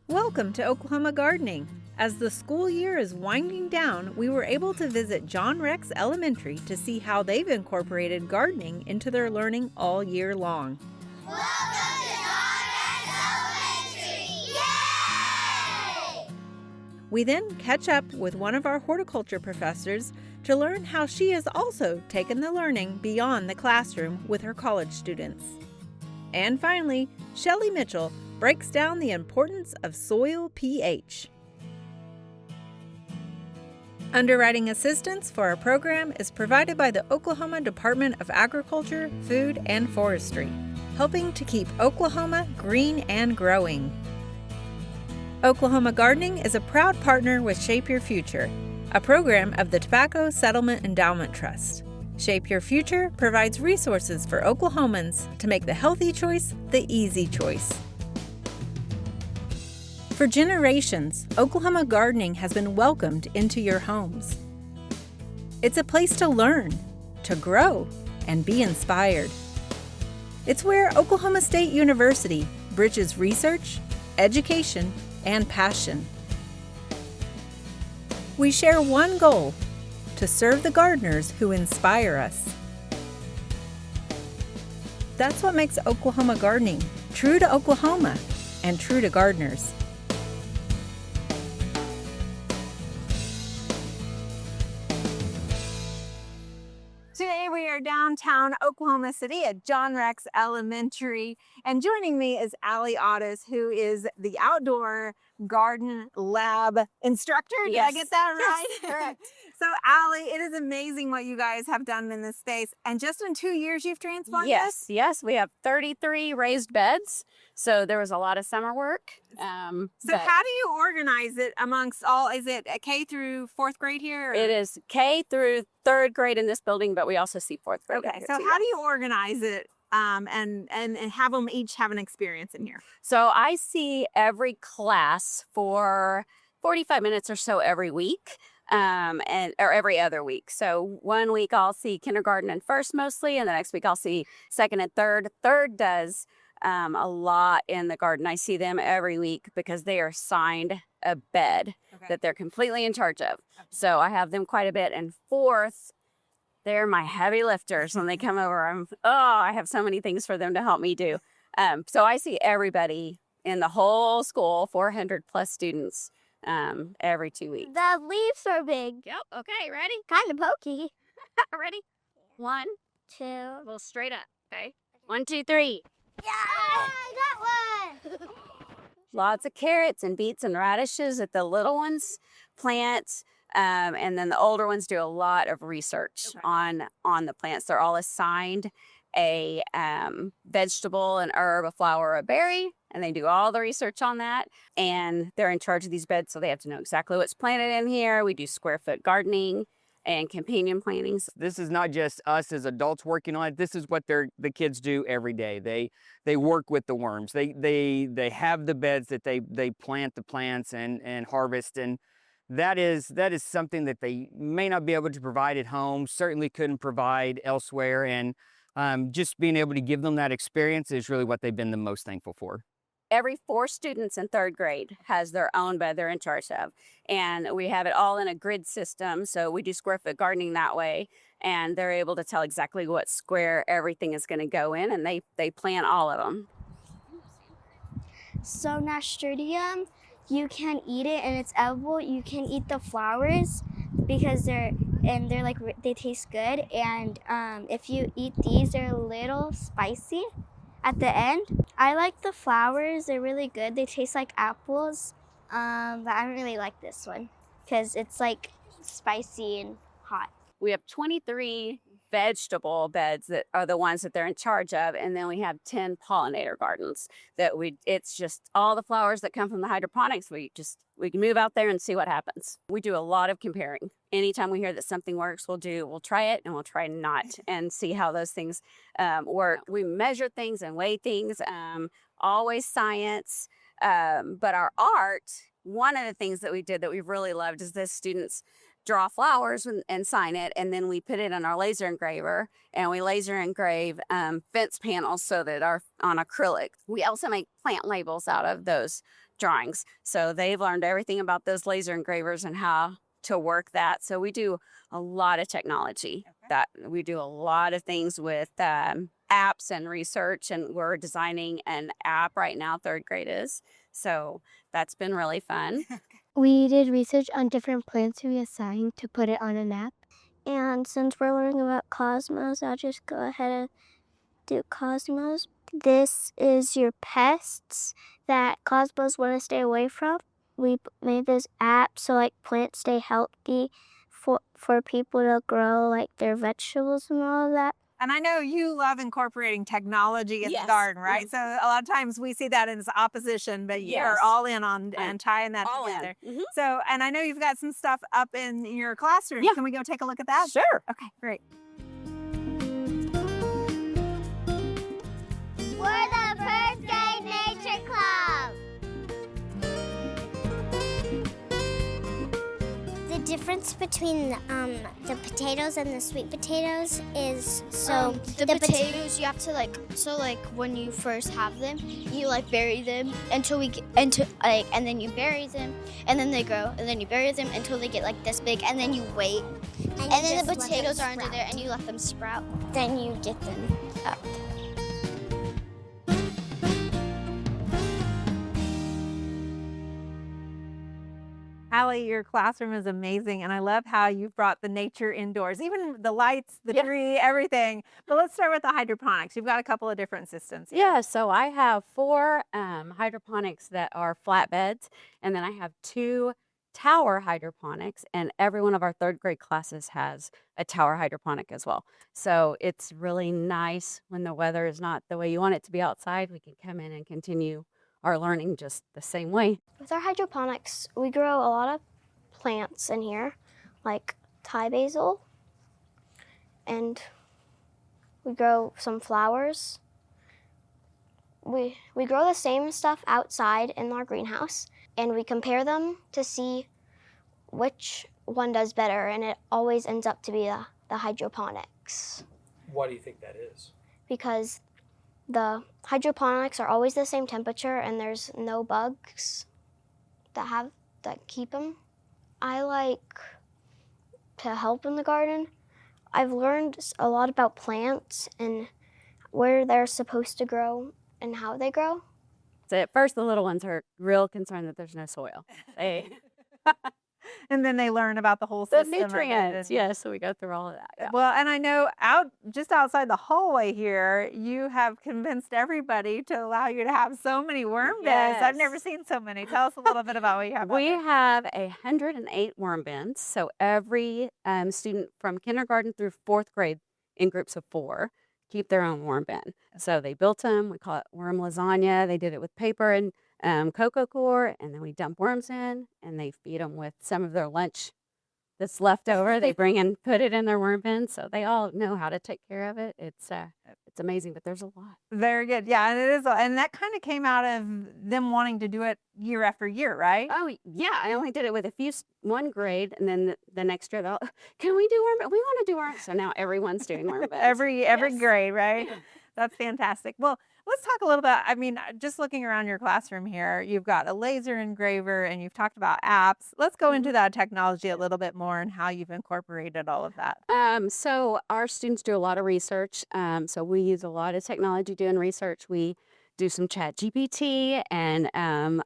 Welcome to Oklahoma Gardening. As the school year is winding down, we were able to visit John Rex Elementary to see how they've incorporated gardening into their learning all year long. Welcome to John Rex Elementary! Yay! We then catch up with one of our horticulture professors to learn how she has also taken the learning beyond the classroom with her college students. And finally, Shelley Mitchell breaks down the importance of soil pH. Underwriting assistance for our program is provided by the Oklahoma Department of Agriculture, Food, and Forestry, helping to keep Oklahoma green and growing. Oklahoma Gardening is a proud partner with Shape Your Future, a program of the Tobacco Settlement Endowment Trust. Shape Your Future provides resources for Oklahomans to make the healthy choice the easy choice. For generations, Oklahoma Gardening has been welcomed into your homes. It's a place to learn, to grow, and be inspired. It's where Oklahoma State University bridges research, education, and passion. We share one goal: to serve the gardeners who inspire us. That's what makes Oklahoma Gardening true to Oklahoma and true to gardeners. Today we are downtown Oklahoma City at John Rex Elementary, and joining me is Ally Audas, who is the outdoor garden lab instructor. Did I get that right? Yes, correct. So Ally, it is amazing what you guys have done in this space, and just in 2 years you've transformed this? Yes, we have 33 raised beds, so there was a lot of summer work. So how do you organize it amongst all, is it K through 4th grade here? Or? It is K through 3rd grade in this building, but we also see 4th grade. Okay, so how do you organize it and have them each have an experience in here? So I see every class for 45 minutes or so every week. Or every other week. So one week I'll see kindergarten and first mostly, and the next week I'll see second and third. Third does a lot in the garden. I see them every week because they are assigned a bed that they're completely in charge of. So I have them quite a bit. And fourth, they're my heavy lifters when they come over. I have so many things for them to help me do. So I see everybody in the whole school, 400 plus students, every 2 weeks. The leaves are big. Yep. Okay. Ready? Kind of pokey. Ready? 1, 2. a little straight up. Okay. 1, 2, 3. Yeah, I got one. Lots of carrots and beets and radishes that the little ones plant. And then the older ones do a lot of research on the plants. They're all assigned a vegetable, an herb, a flower, a berry, and they do all the research on that. And they're in charge of these beds, so they have to know exactly what's planted in here. We do square foot gardening and companion plantings. This is not just us as adults working on it. This is what the kids do every day. They work with the worms. They have the beds that they plant the plants and harvest, and that is something that they may not be able to provide at home, certainly couldn't provide elsewhere, and just being able to give them that experience is really what they've been the most thankful for. Every 4 students in 3rd grade has their own bed they're in charge of. And we have it all in a grid system. So we do square foot gardening that way. And they're able to tell exactly what square everything is going to go in. And they plant all of them. So nasturtium, you can eat it and it's edible. You can eat the flowers because they're like, they taste good. And if you eat these, they're a little spicy at the end. I like the flowers. They're really good. They taste like apples. But I don't really like this one because it's like spicy and hot. We have 23 vegetable beds that are the ones that they're in charge of, and then we have 10 pollinator gardens that it's just all the flowers that come from the hydroponics. We can move out there and see what happens. We do a lot of comparing. Anytime we hear that something works, we'll try it and we'll try not and see how those things work. We measure things and weigh things, always science, but our art, one of the things that we did that we've really loved is this students draw flowers and sign it, and then we put it in our laser engraver, and we laser engrave fence panels so that are on acrylic. We also make plant labels out of those drawings. So they've learned everything about those laser engravers and how to work that. So we do a lot of technology. That we do a lot of things with apps and research, and we're designing an app right now, 3rd grade is. So that's been really fun. We did research on different plants we assigned to put it on an app. And since we're learning about cosmos, I'll just go ahead and do cosmos. This is your pests that cosmos want to stay away from. We made this app so like plants stay healthy for people to grow like their vegetables and all of that. And I know you love incorporating technology in Yes. the garden, right? So a lot of times we see that as opposition, but you're all in on and tying that all together. in. So, and I know you've got some stuff up in your classroom. Yeah. Can we go take a look at that? Sure. Okay, great. We're the First Grade Nature Club. The difference between the potatoes and the sweet potatoes is the potatoes you have to when you first have them, you bury them and then you bury them and then they grow and then you bury them until they get this big and then you wait and then the potatoes are under there and you let them sprout. Then you get them up. Ally, your classroom is amazing, and I love how you've brought the nature indoors, even the lights, the tree, everything. But let's start with the hydroponics. You've got a couple of different systems here. Yeah, so I have 4 hydroponics that are flatbeds, and then I have 2 tower hydroponics, and every one of our 3rd grade classes has a tower hydroponic as well. So it's really nice when the weather is not the way you want it to be outside. We can come in and continue our learning just the same way. With our hydroponics, we grow a lot of plants in here, like Thai basil, and we grow some flowers. We grow the same stuff outside in our greenhouse, and we compare them to see which one does better, and it always ends up to be the hydroponics. Why do you think that is? Because the hydroponics are always the same temperature and there's no bugs that keep them. I like to help in the garden. I've learned a lot about plants and where they're supposed to grow and how they grow. So at first, the little ones are real concerned that there's no soil. And then they learn about the whole The system. nutrients, yes, so we go through all of that. Yeah. Well, and I know just outside the hallway here, you have convinced everybody to allow you to have so many worm beds. I've never seen so many. Tell us a little bit about what you have. We have 108 worm bins. So every student from kindergarten through 4th grade in groups of 4 keep their own worm bin. So they built them. We call it worm lasagna. They did it with paper and cocoa core, and then we dump worms in, and they feed them with some of their lunch that's left over. They bring and put it in their worm bin, so they all know how to take care of it. It's amazing, but there's a lot. Very good. Yeah, and it is, and that kind of came out of them wanting to do it year after year, right? Oh yeah, I only did it with one grade, and then the next year, can we do worm? We want to do worm. So now everyone's doing worm bins. every grade, right? That's fantastic. Well, let's talk a little bit. I mean, just looking around your classroom here, you've got a laser engraver and you've talked about apps. Let's go into that technology a little bit more and how you've incorporated all of that. So our students do a lot of research. So we use a lot of technology doing research. We do some ChatGPT and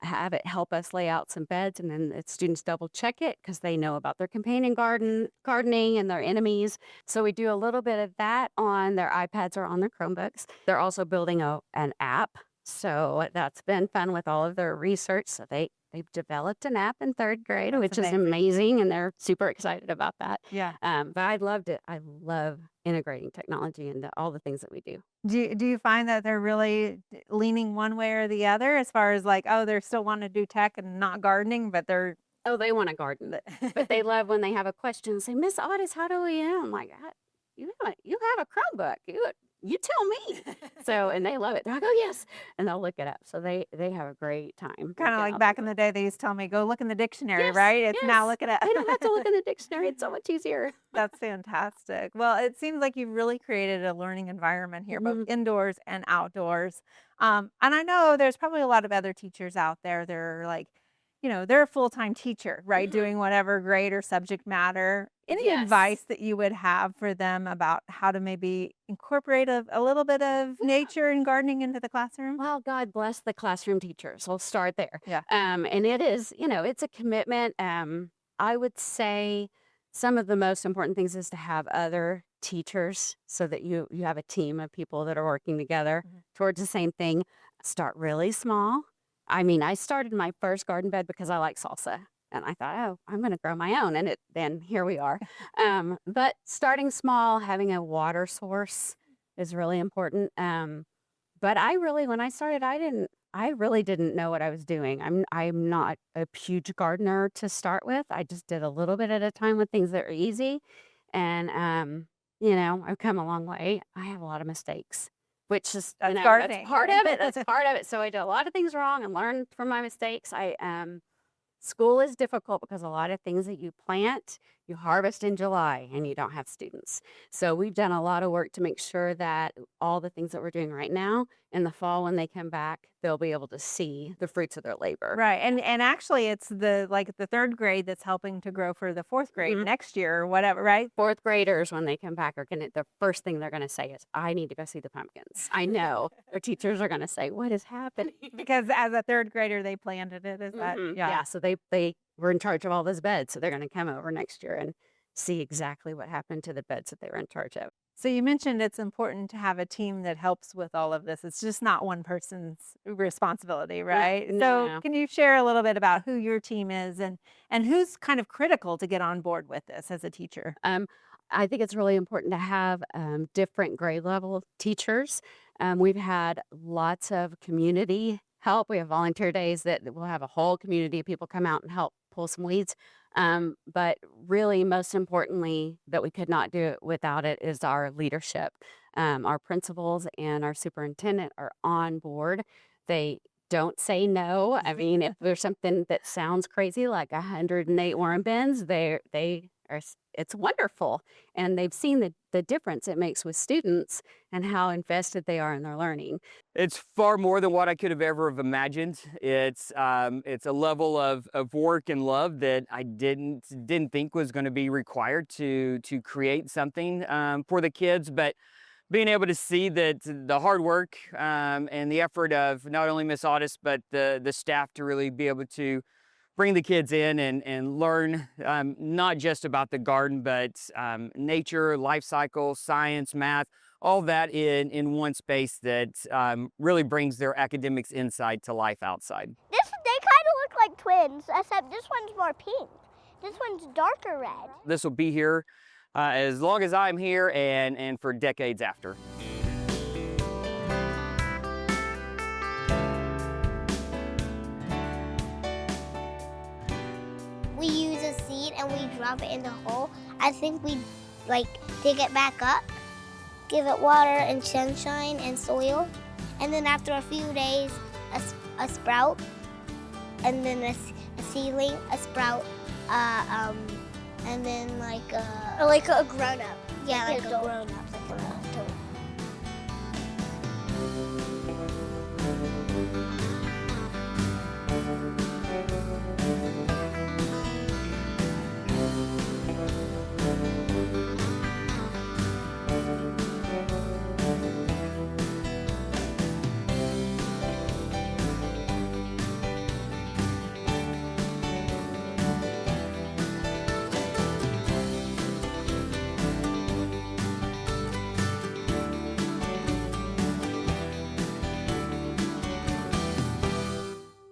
have it help us lay out some beds, and then the students double check it because they know about their companion gardening and their enemies. So we do a little bit of that on their iPads or on their Chromebooks. They're also building an app, so that's been fun with all of their research. So they've developed an app in 3rd grade, which is amazing, and they're super excited about that. Yeah. But I loved it. I love integrating technology into all the things that we do. Do you find that they're really leaning one way or the other as far as they're still wanting to do tech and not gardening, but they're... Oh, they want to garden, but they love when they have a question, say, Miss Audas, how do we, I'm like, you have a Chromebook. you tell me. So, and they love it. They're like, oh, yes. And they'll look it up. So they have a great time. Kind of like back in the day, they used to tell me, go look in the dictionary, Yes, right? It's now yes. look it up. I don't have to look in the dictionary. It's so much easier. That's fantastic. Well, it seems like you've really created a learning environment here, both indoors and outdoors. And I know there's probably a lot of other teachers out there. They're like, they're a full-time teacher, right? Doing whatever grade or subject matter. Any Yes. advice that you would have for them about how to maybe incorporate a little bit of nature and gardening into the classroom? Well, God bless the classroom teachers. We'll start there. Yeah. And it is, it's a commitment. I would say some of the most important things is to have other teachers so that you have a team of people that are working together towards the same thing. Start really small. I mean, I started my first garden bed because I like salsa. And I thought, oh, I'm going to grow my own. And then here we are. But starting small, having a water source is really important. But when I started, I really didn't know what I was doing. I'm not a huge gardener to start with. I just did a little bit at a time with things that are easy. And, I've come a long way. I have a lot of mistakes, which is, That's that's gardening. part of it. That's part of it. So I did a lot of things wrong and learned from my mistakes. School is difficult because a lot of things that you plant, you harvest in July and you don't have students. So we've done a lot of work to make sure that all the things that we're doing right now in the fall, when they come back, they'll be able to see the fruits of their labor. Right. And actually it's the third grade that's helping to grow for the fourth grade next year or whatever, right? Fourth graders, when they come back, the first thing they're going to say is, I need to go see the pumpkins. I know their teachers are going to say, what is happening? Because as a third grader, they planted it. Is that? Yeah. So they were in charge of all those beds. So they're going to come over next year and see exactly what happened to the beds that they were in charge of. So you mentioned it's important to have a team that helps with all of this. It's just not one person's responsibility, right? No. So can you share a little bit about who your team is and who's kind of critical to get on board with this as a teacher? I think it's really important to have different grade level teachers. We've had lots of community help. We have volunteer days that we'll have a whole community of people come out and help pull some weeds. But really, most importantly, that we could not do it without it is our leadership. Our principals and our superintendent are on board. They don't say no. I mean, if there's something that sounds crazy, like 108 worm bins, it's wonderful. And they've seen the difference it makes with students and how invested they are in their learning. It's far more than what I could have ever have imagined. It's a level of work and love that I didn't think was going to be required to create something for the kids. But being able to see that the hard work and the effort of not only Miss Audas, but the staff to really be able to bring the kids in and learn not just about the garden, but nature, life cycle, science, math, all that in one space that really brings their academics inside to life outside. They kind of look like twins, except this one's more pink. This one's darker red. This will be here as long as I'm here and for decades after. We use a seed and we drop it in the hole. I think we dig it back up, give it water and sunshine and soil, and then after a few days, a sprout, and then a seedling, a sprout, and then like a grown up. Yeah, like a grown up, like an adult.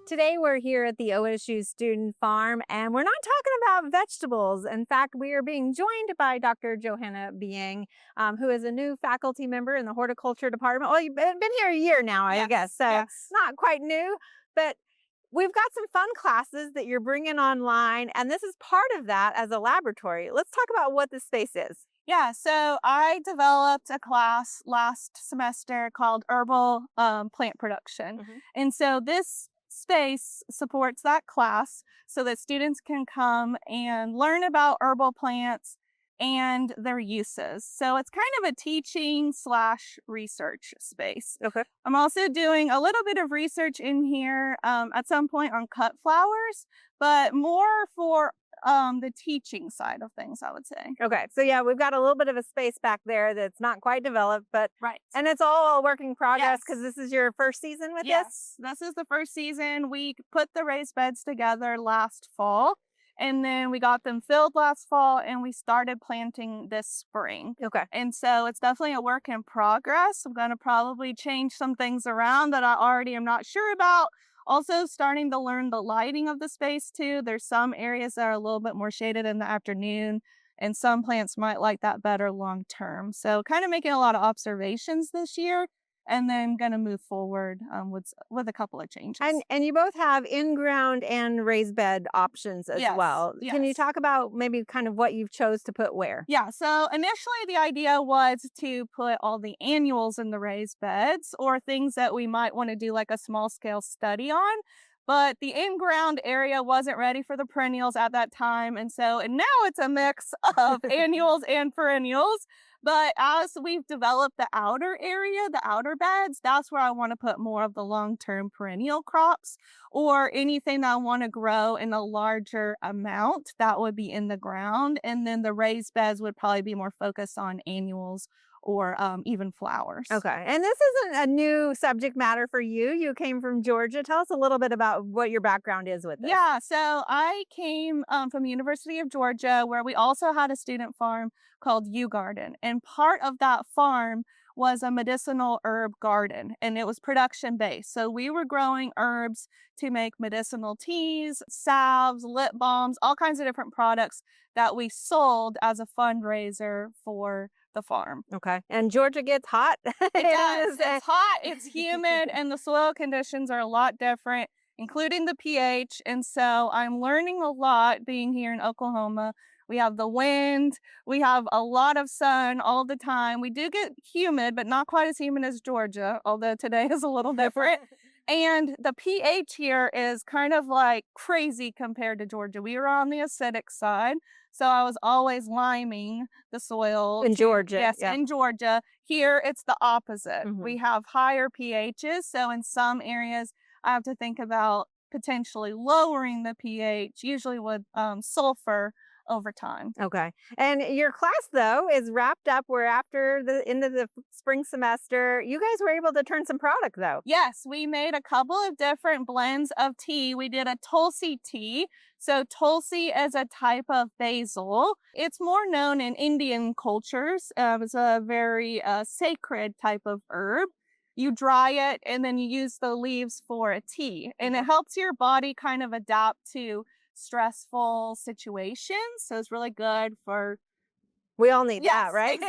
Today we're here at the OSU Student Farm and we're not talking about vegetables. In fact, we are being joined by Dr. JoHannah Biang, who is a new faculty member in the horticulture department. Well, you've been here a year now, I guess, so not quite new, but we've got some fun classes that you're bringing online, and this is part of that as a laboratory. Let's talk about what this space is. Yeah, so I developed a class last semester called Herbal Plant Production. And so this space supports that class so that students can come and learn about herbal plants and their uses. So it's kind of a teaching / research space. Okay. I'm also doing a little bit of research in here at some point on cut flowers, but more for the teaching side of things, I would say. Okay. So yeah, we've got a little bit of a space back there that's not quite developed, but Right. and it's all a work in progress Yes. because this is your first season with Yes, this is the first season. We put the raised beds together last fall, and then we got them filled last fall, and we started planting this spring. this. Okay. And so it's definitely a work in progress. I'm going to probably change some things around that I already am not sure about. Also starting to learn the lighting of the space too. There's some areas that are a little bit more shaded in the afternoon, and some plants might like that better long term. So kind of making a lot of observations this year, and then going to move forward with a couple of changes. And you both have in-ground and raised bed options as Yes, well. Can you yes. talk about maybe kind of what you've chose to put where? Yeah, so initially the idea was to put all the annuals in the raised beds or things that we might want to do like a small scale study on. But the in-ground area wasn't ready for the perennials at that time. And now it's a mix of annuals and perennials. But as we've developed the outer area, the outer beds, that's where I want to put more of the long-term perennial crops or anything that I want to grow in a larger amount that would be in the ground. And then the raised beds would probably be more focused on annuals or even flowers. Okay. And this isn't a new subject matter for you. You came from Georgia. Tell us a little bit about what your background is with this. Yeah, so I came from the University of Georgia, where we also had a student farm called Garden. And part of that farm was a medicinal herb garden, and it was production based. So we were growing herbs to make medicinal teas, salves, lip balms, all kinds of different products that we sold as a fundraiser for the farm. Okay. And Georgia gets hot. It does. It's hot, it's humid, and the soil conditions are a lot different, including the pH. And so I'm learning a lot being here in Oklahoma. We have the wind, we have a lot of sun all the time. We do get humid, but not quite as humid as Georgia, although today is a little different. And the pH here is kind of like crazy compared to Georgia. We were on the acidic side, so I was always liming the soil. In Georgia. Yes, yeah. in Georgia. Here, it's the opposite. Mhm. We have higher pHs, so in some areas, I have to think about potentially lowering the pH, usually with sulfur over time. Okay. And your class, though, is wrapped up where after the end of the spring semester, you guys were able to turn some product, though. Yes, we made a couple of different blends of tea. We did a Tulsi tea. So Tulsi is a type of basil. It's more known in Indian cultures. It's a very sacred type of herb. You dry it and then you use the leaves for a tea. And it helps your body kind of adapt to stressful situations. So it's really good for... We all need Yes, that, right?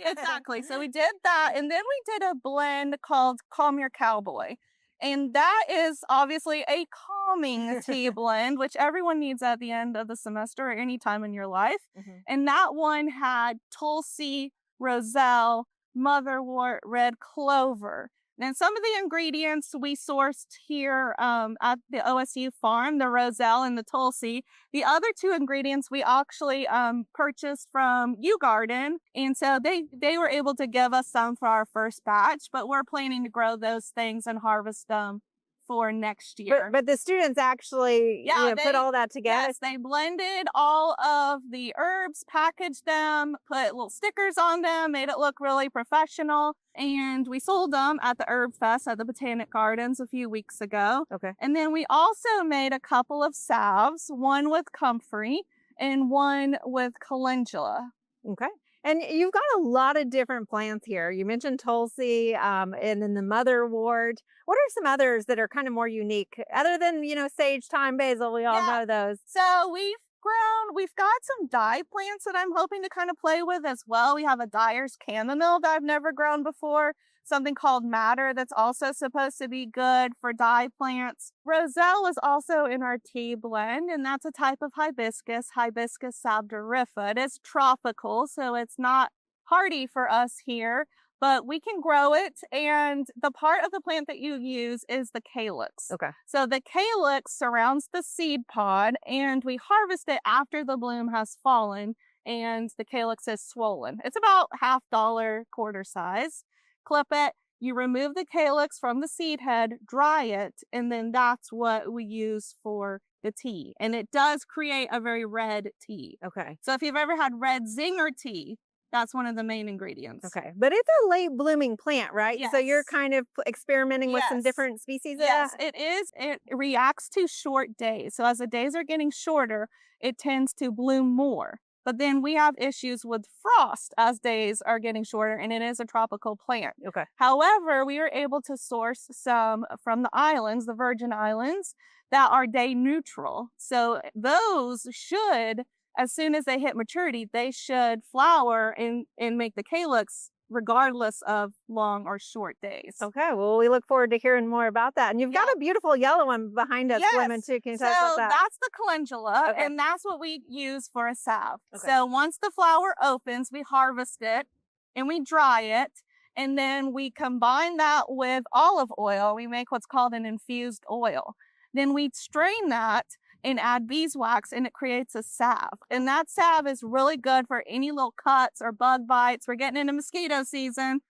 Exactly. So we did that. And then we did a blend called Calm Your Cowboy. And that is obviously a calming tea blend, which everyone needs at the end of the semester or any time in your life. And that one had Tulsi, Roselle, motherwort, red clover. And some of the ingredients we sourced here at the OSU farm, the Roselle and the Tulsi. The other two ingredients we actually purchased from Garden. And so they were able to give us some for our first batch, but we're planning to grow those things and harvest them for next year. But the students actually put all that together? Yes, they blended all of the herbs, packaged them, put little stickers on them, made it look really professional. And we sold them at the Herb Fest at the Botanic Gardens a few weeks ago. Okay. And then we also made a couple of salves, one with comfrey and one with calendula. Okay. And you've got a lot of different plants here. You mentioned Tulsi and then the motherwort. What are some others that are kind of more unique other than, sage, thyme, basil? We all know those. So we've got some dye plants that I'm hoping to kind of play with as well. We have a dyer's chamomile that I've never grown before. something called madder that's also supposed to be good for dye plants. Roselle is also in our tea blend, and that's a type of hibiscus, Hibiscus sabdorifa. It is tropical, so it's not hardy for us here, but we can grow it. And the part of the plant that you use is the calyx. Okay. So the calyx surrounds the seed pod, and we harvest it after the bloom has fallen and the calyx is swollen. It's about $1/2 quarter size. Clip it, you remove the calyx from the seed head, dry it, and then that's what we use for the tea. And it does create a very red tea. Okay. So if you've ever had red zinger tea, that's one of the main ingredients. Okay. But it's a late blooming plant, right? So you're Yes. kind of experimenting with some Yes. different species of Yes, that? it is. It reacts to short days. So as the days are getting shorter, it tends to bloom more. But then we have issues with frost as days are getting shorter, and it is a tropical plant. Okay. However, we are able to source some from the islands, the Virgin Islands, that are day neutral. So those should, as soon as they hit maturity, they should flower and make the calyx regardless of long or short days. Okay. Well, we look forward to hearing more about that. And you've got a beautiful yellow one behind us, blooming too. Can you tell us about that? That's the calendula, Okay. and that's what we use for a salve. Okay. So once the flower opens, we harvest it and we dry it, and then we combine that with olive oil. We make what's called an infused oil. Then we strain that and add beeswax, and it creates a salve. And that salve is really good for any little cuts or bug bites. We're getting into mosquito season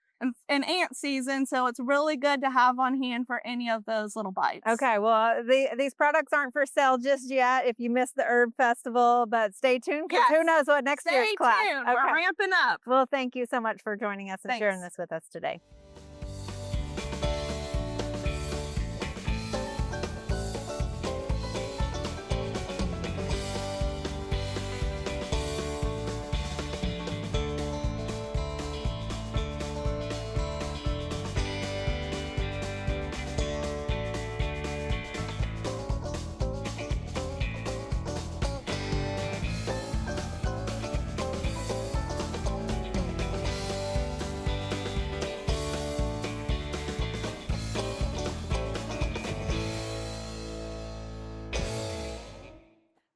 and ant season, so it's really good to have on hand for any of those little bites. Okay, well, these products aren't for sale just yet if you missed the herb festival, but stay tuned because who Yes. knows what next year's Stay class. tuned. We're ramping up. Well, thank you so much for joining us and sharing Thanks. this with us today.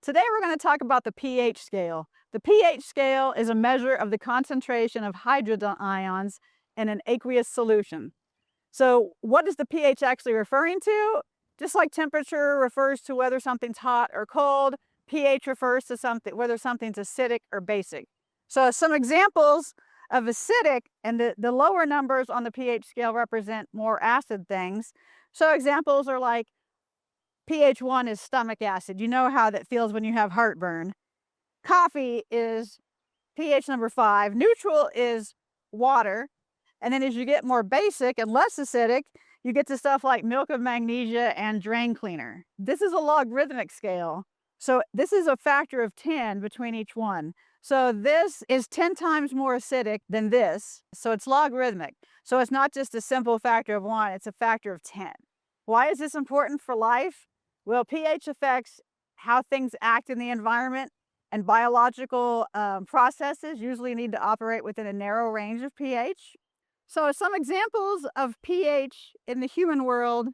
Today we're going to talk about the pH scale. The pH scale is a measure of the concentration of hydrogen ions in an aqueous solution. So what is the pH actually referring to? Just like temperature refers to whether something's hot or cold, pH refers to whether something's acidic or basic. So some examples of acidic, and the lower numbers on the pH scale represent more acid things. So examples are like pH 1 is stomach acid. You know how that feels when you have heartburn. Coffee is pH number 5. Neutral is water. And then as you get more basic and less acidic, you get to stuff like milk of magnesia and drain cleaner. This is a logarithmic scale. So this is a factor of 10 between each one. So this is 10 times more acidic than this. So it's logarithmic. So it's not just a simple factor of 1, it's a factor of 10. Why is this important for life? Well, pH affects how things act in the environment, and biological processes usually need to operate within a narrow range of pH. So some examples of pH in the human world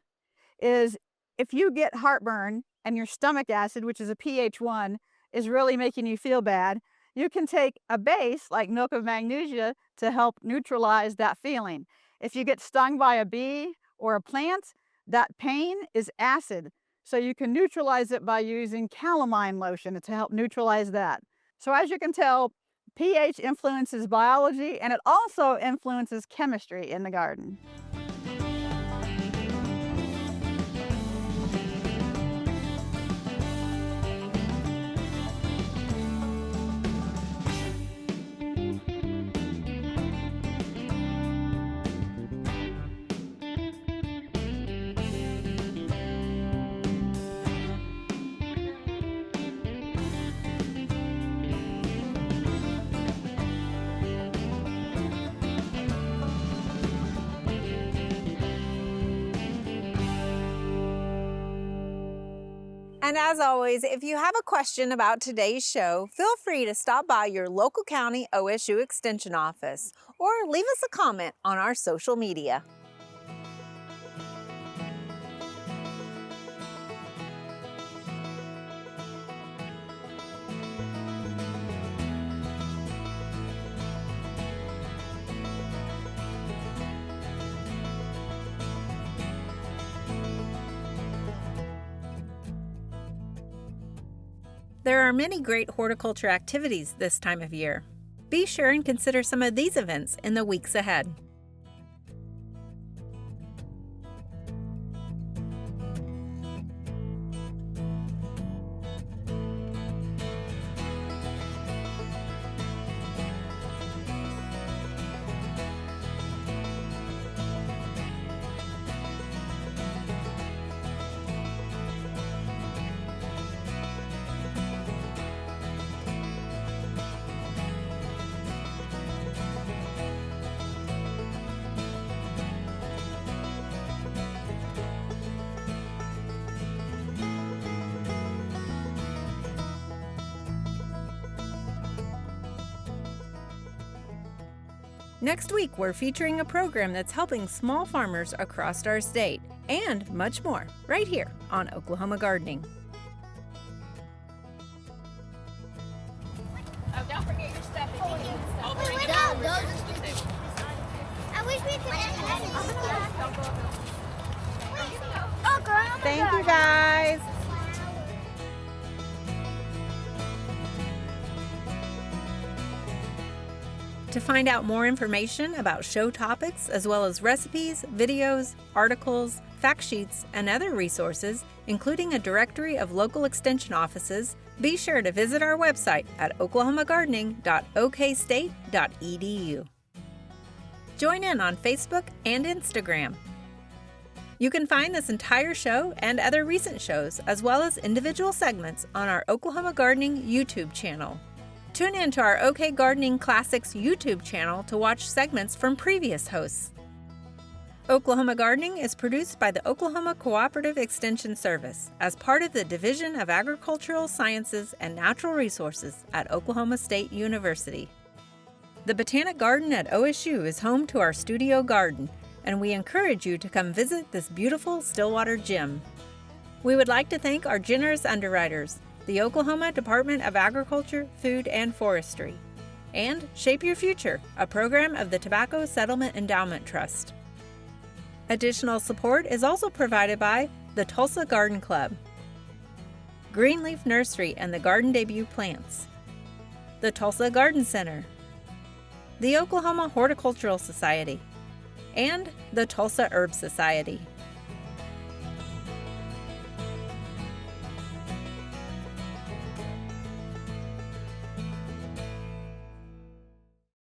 is if you get heartburn and your stomach acid, which is a pH 1, is really making you feel bad, you can take a base like milk of magnesia to help neutralize that feeling. If you get stung by a bee or a plant, that pain is acid. So you can neutralize it by using calamine lotion to help neutralize that. So as you can tell, pH influences biology, and it also influences chemistry in the garden. And as always, if you have a question about today's show, feel free to stop by your local county OSU Extension office or leave us a comment on our social media. There are many great horticulture activities this time of year. Be sure and consider some of these events in the weeks ahead. Next week, we're featuring a program that's helping small farmers across our state, and much more, right here on Oklahoma Gardening. Oh, don't forget your stuff. I wish we could. Thank you, guys. To find out more information about show topics, as well as recipes, videos, articles, fact sheets, and other resources, including a directory of local extension offices, be sure to visit our website at oklahomagardening.okstate.edu. Join in on Facebook and Instagram. You can find this entire show and other recent shows, as well as individual segments, on our Oklahoma Gardening YouTube channel. Tune in to our OK Gardening Classics YouTube channel to watch segments from previous hosts. Oklahoma Gardening is produced by the Oklahoma Cooperative Extension Service as part of the Division of Agricultural Sciences and Natural Resources at Oklahoma State University. The Botanic Garden at OSU is home to our studio garden, and we encourage you to come visit this beautiful Stillwater gem. We would like to thank our generous underwriters, the Oklahoma Department of Agriculture, Food, and Forestry, and Shape Your Future, a program of the Tobacco Settlement Endowment Trust. Additional support is also provided by the Tulsa Garden Club, Greenleaf Nursery and the Garden Debut Plants, the Tulsa Garden Center, the Oklahoma Horticultural Society, and the Tulsa Herb Society.